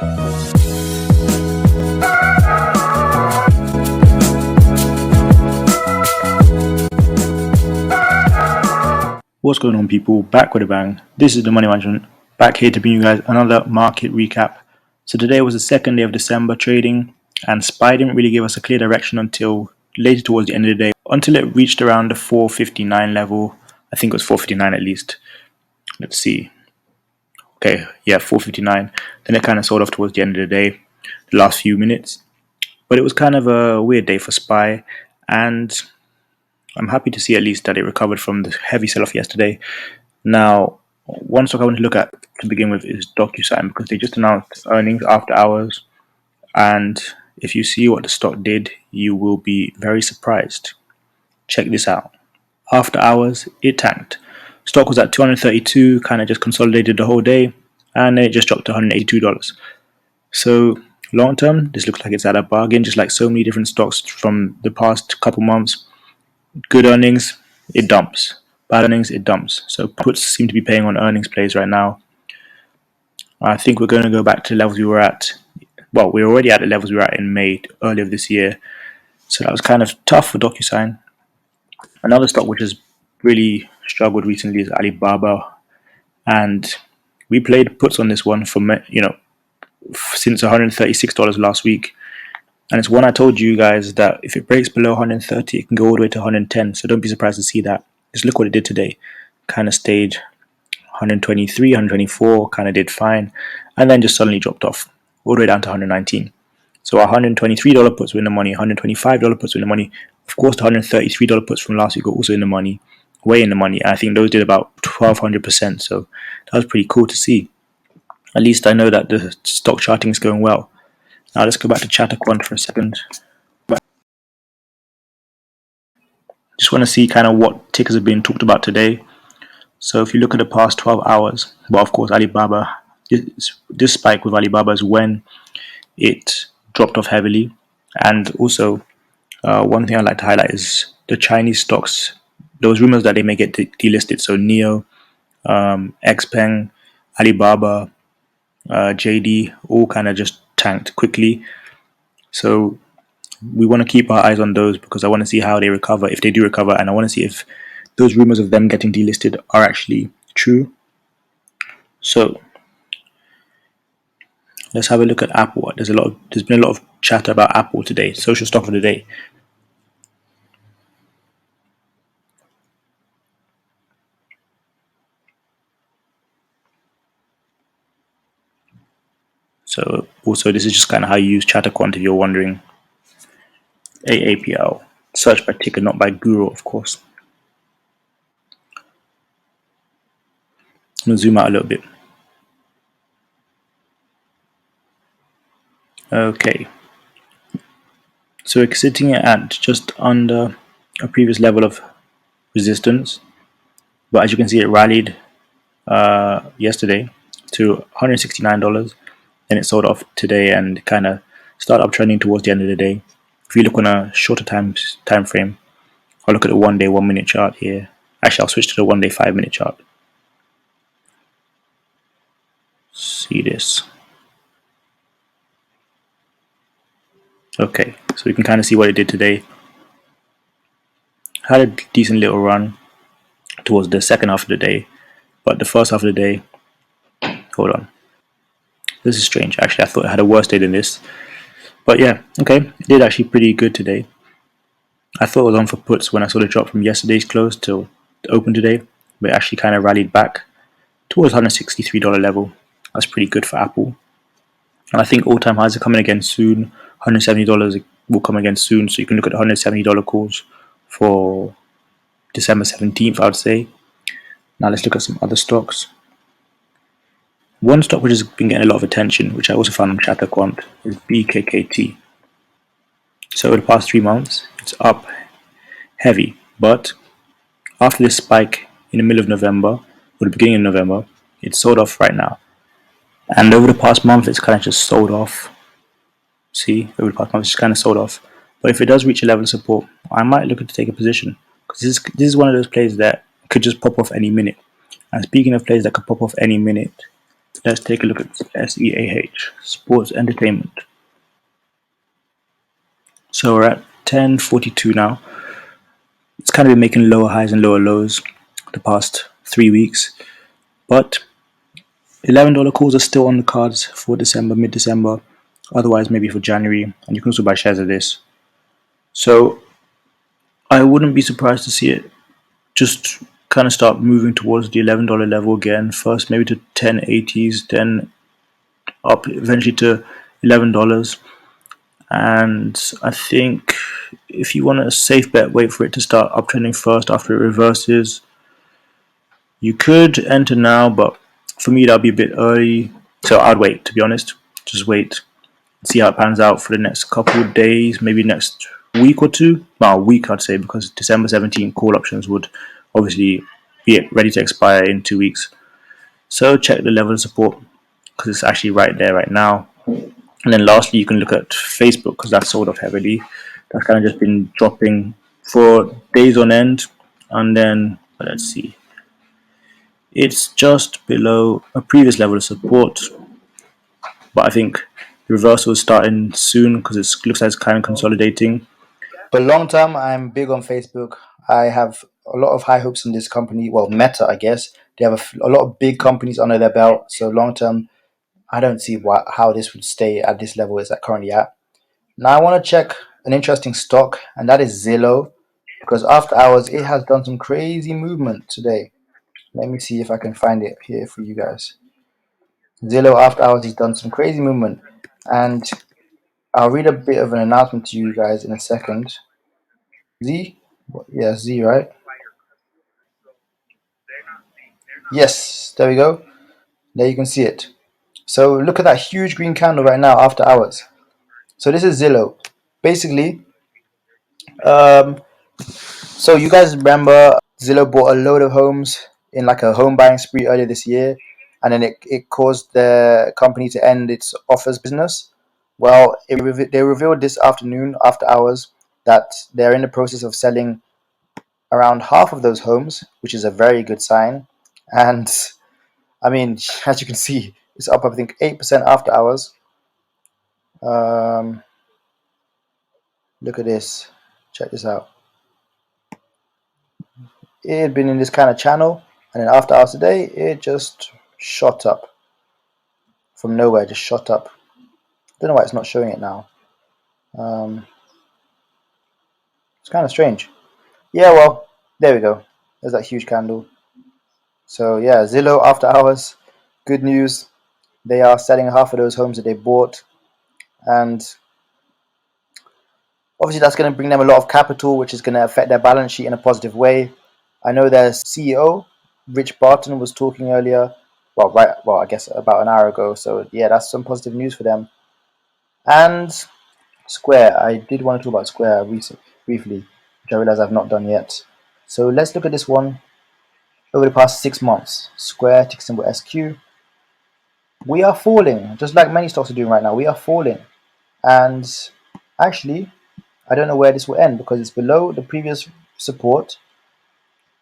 What's going on, people? Back with a bang. This is the Money Management, back here to bring you guys another market recap. So today was the second day of December trading, and SPY didn't really give us a clear direction until later towards the end of the day, until it reached around the 459 level. I think it was 459 at least. Let's see. Okay, yeah, 459. Then it kind of sold off towards the end of the day, the last few minutes. But it was kind of a weird day for SPY, and I'm happy to see at least that it recovered from the heavy sell-off yesterday. Now, one stock I want to look at to begin with is DocuSign, because they just announced earnings after hours, and if you see what the stock did, you will be very surprised. Check this out. After hours, it tanked. Stock was at 232, kind of just consolidated the whole day, and then it just dropped to $182. So long term, this looks like it's at a bargain, just like so many different stocks from the past couple months. Good earnings, it dumps. Bad earnings, it dumps. So puts seem to be paying on earnings plays right now. I think we're going to go back to the levels we were at. Well, we're already at the levels we were at in May earlier this year. So that was kind of tough for DocuSign. Another stock which has really struggled recently is Alibaba, and we played puts on this one for since $136 last week. And it's one I told you guys that if it breaks below 130, it can go all the way to 110. So don't be surprised to see that. Just look what it did today. Kind of stayed 123, 124, kind of did fine. And then just suddenly dropped off all the way down to 119. So our $123 puts were in the money, $125 puts were in the money. Of course, the $133 puts from last week were also in the money, way in the money. And I think those did about 1,200%. So that was pretty cool to see. At least I know that the stock charting is going well. Now let's go back to ChatterQuant for a second. Just want to see kind of what tickers have been talked about today. So if you look at the past 12 hours, well, of course, Alibaba, this spike with Alibaba is when it dropped off heavily. And also, one thing I'd like to highlight is the Chinese stocks. Those rumors that they may get delisted. So NIO, XPeng, Alibaba, JD, all kind of just tanked quickly. So we want to keep our eyes on those because I want to see how they recover, if they do recover, and I want to see if those rumors of them getting delisted are actually true. So let's have a look at Apple. There's been a lot of chatter about Apple today, social stock of the day. So also, this is just kind of how you use ChatterQuant if you're wondering. AAPL, search by ticker, not by guru, of course. I'm going to zoom out a little bit. Okay. So we're sitting at just under a previous level of resistance. But as you can see, it rallied yesterday to $169. Then it sold off today and kind of started uptrending towards the end of the day. If you look on a shorter time frame, I'll look at the 1 day 1 minute chart here. Actually, I'll switch to the 1 day 5 minute chart. See this. Okay, so you can kind of see what it did today. Had a decent little run towards the second half of the day, but the first half of the day, hold on. This is strange. Actually, I thought it had a worse day than this. But yeah, okay, it did actually pretty good today. I thought it was on for puts when I saw the drop from yesterday's close till the open today, but it actually kind of rallied back towards $163 level. That's pretty good for Apple. And I think all-time highs are coming again soon. $170 will come again soon, so you can look at the $170 calls for December 17th, I would say. Now let's look at some other stocks. One stock which has been getting a lot of attention, which I also found on ChatterQuant, is BKKT. So over the past 3 months, it's up heavy, but after this spike in the middle of November, or the beginning of November, it's sold off right now. And over the past month, it's kind of just sold off. See, over the past month, it's just kind of sold off. But if it does reach a level of support, I might look to take a position, because this is one of those plays that could just pop off any minute. And speaking of plays that could pop off any minute, Let's take a look at SEAH, Sports Entertainment. So we're at 10.42 now. It's kind of been making lower highs and lower lows the past 3 weeks, but $11 calls are still on the cards for December, mid-December, otherwise maybe for January, and you can also buy shares of this. So I wouldn't be surprised to see it just kind of start moving towards the $11 level again. First maybe to 10.80s, then up eventually to $11. And I think if you want a safe bet, wait for it to start uptrending first after it reverses. You could enter now, but for me that'd be a bit early. So I'd wait, to be honest. Just wait, see how it pans out for the next couple of days, maybe next week or two. Well, a week I'd say, because December 17th call options would obviously be ready to expire in 2 weeks. So check the level of support because it's actually right there right now. And then lastly, you can look at Facebook because that's sold off heavily. That's kind of just been dropping for days on end. And then, let's see, it's just below a previous level of support. But I think the reversal is starting soon because it looks like it's kind of consolidating. But long term, I'm big on Facebook. I have a lot of high hopes in this company. Well, Meta, I guess. They have a lot of big companies under their belt. So long term, I don't see how this would stay at this level it's currently at. Now I want to check an interesting stock, and that is Zillow, because after hours it has done some crazy movement today. Let me see if I can find it here for you guys. Zillow after hours has done some crazy movement, and I'll read a bit of an announcement to you guys in a second. Z? Yeah, Z, right? Yes, there we go. There you can see it. So look at that huge green candle right now after hours. So this is Zillow. Basically, so you guys remember Zillow bought a load of homes in like a home buying spree earlier this year, and then it caused the company to end its offers business. Well, they revealed this afternoon after hours that they're in the process of selling around half of those homes, which is a very good sign. And I mean, as you can see, it's up, I think, 8% after hours. Um, Look at this. Check this out. It had been in this kind of channel, and then after hours today, it just shot up from nowhere. Just shot up. Don't know why it's not showing it now. It's kind of strange. Yeah, well, there we go. There's that huge candle. So yeah, Zillow after hours. Good news. They are selling half of those homes that they bought, and obviously that's going to bring them a lot of capital, which is going to affect their balance sheet in a positive way. I know their CEO, Rich Barton, was talking earlier. Well, I guess about an hour ago. So yeah, that's some positive news for them. And Square, I did want to talk about Square briefly, which I realize I've not done yet. So let's look at this one over the past 6 months. Square, ticker symbol SQ. We are falling, just like many stocks are doing right now. We are falling. And actually, I don't know where this will end because it's below the previous support.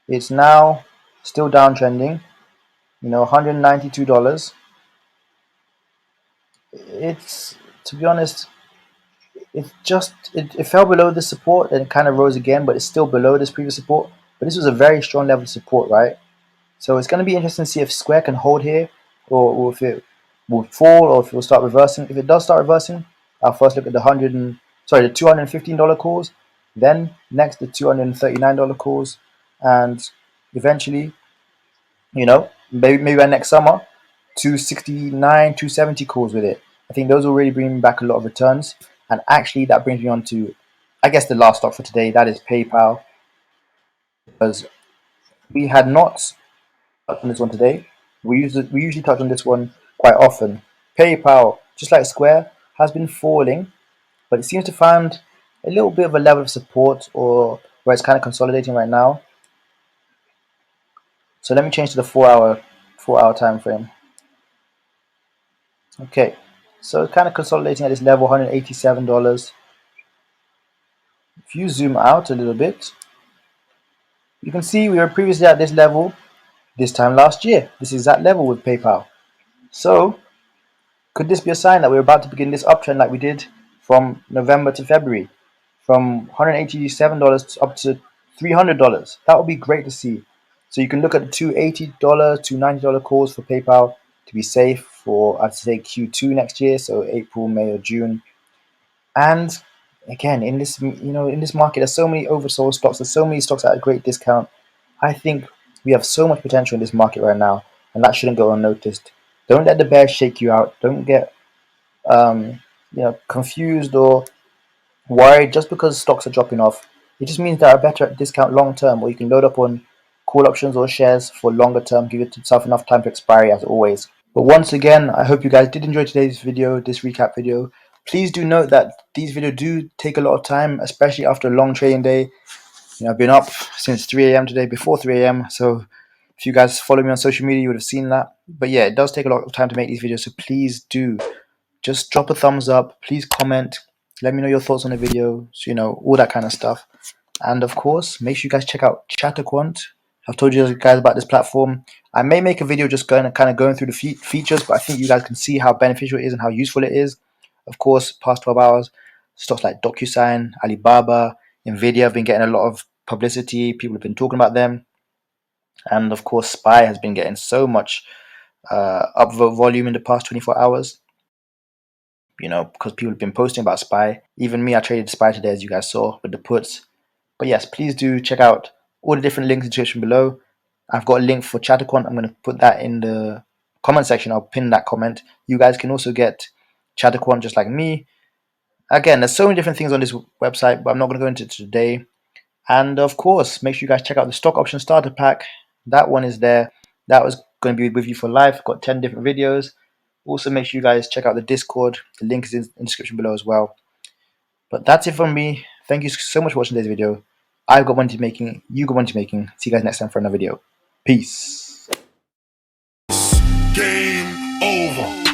It's now still downtrending, $192. It's, to be honest, it fell below the support and it kind of rose again, but it's still below this previous support. But this was a very strong level of support, right? So it's going to be interesting to see if Square can hold here, or if it will fall, or if it will start reversing. If it does start reversing, I'll first look at the $215 calls, then next the $239 calls, and eventually, maybe by next summer, 269, 270 calls with it. I think those will really bring back a lot of returns. And actually, that brings me on to, I guess, the last stock for today. That is PayPal, because we had not touched on this one today. We usually touch on this one quite often. PayPal, just like Square, has been falling, but it seems to find a little bit of a level of support, or where it's kind of consolidating right now. So let me change to the 4 hour time frame. Okay, so it's kind of consolidating at this level, $187. If you zoom out a little bit, you can see we were previously at this level this time last year. This exact level with PayPal. So could this be a sign that we're about to begin this uptrend like we did from November to February, from $187 up to $300? That would be great to see. So you can look at the $280 to $90 calls for PayPal to be safe for, I'd say, Q2 next year, so April, May, or June. And again, in this in this market, there's so many oversold stocks. There's so many stocks at a great discount. I think we have so much potential in this market right now, and that shouldn't go unnoticed. Don't let the bears shake you out. Don't get confused or worried just because stocks are dropping off. It just means that are better at discount long term, or you can load up on call options or shares for longer term. Give yourself enough time to expiry as always. But once again, I hope you guys did enjoy today's video, this recap video. Please do note that these videos do take a lot of time, especially after a long trading day. I've been up since 3 a.m. today, before 3 a.m. So if you guys follow me on social media, you would have seen that. But yeah, it does take a lot of time to make these videos. So please do just drop a thumbs up. Please comment. Let me know your thoughts on the video. So, all that kind of stuff. And of course, make sure you guys check out ChatterQuant. I've told you guys about this platform. I may make a video just going through the features, but I think you guys can see how beneficial it is and how useful it is. Of course, past 12 hours, stocks like DocuSign, Alibaba, Nvidia have been getting a lot of publicity. People have been talking about them. And of course, SPY has been getting so much upvote volume in the past 24 hours. Because people have been posting about SPY. Even me, I traded SPY today, as you guys saw, with the puts. But yes, please do check out all the different links in the description below. I've got a link for ChatterQuant. I'm going to put that in the comment section. I'll pin that comment. You guys can also get ChatterQuant just like me. Again, there's so many different things on this website, but I'm not going to go into it today. And of course, make sure you guys check out the stock option starter pack. That one is there. That was going to be with you for life. Got 10 different videos. Also, make sure you guys check out the Discord. The link is in the description below as well. But that's it from me. Thank you so much for watching today's video. I've got money to making. You got money to making. See you guys next time for another video. Peace. Game over.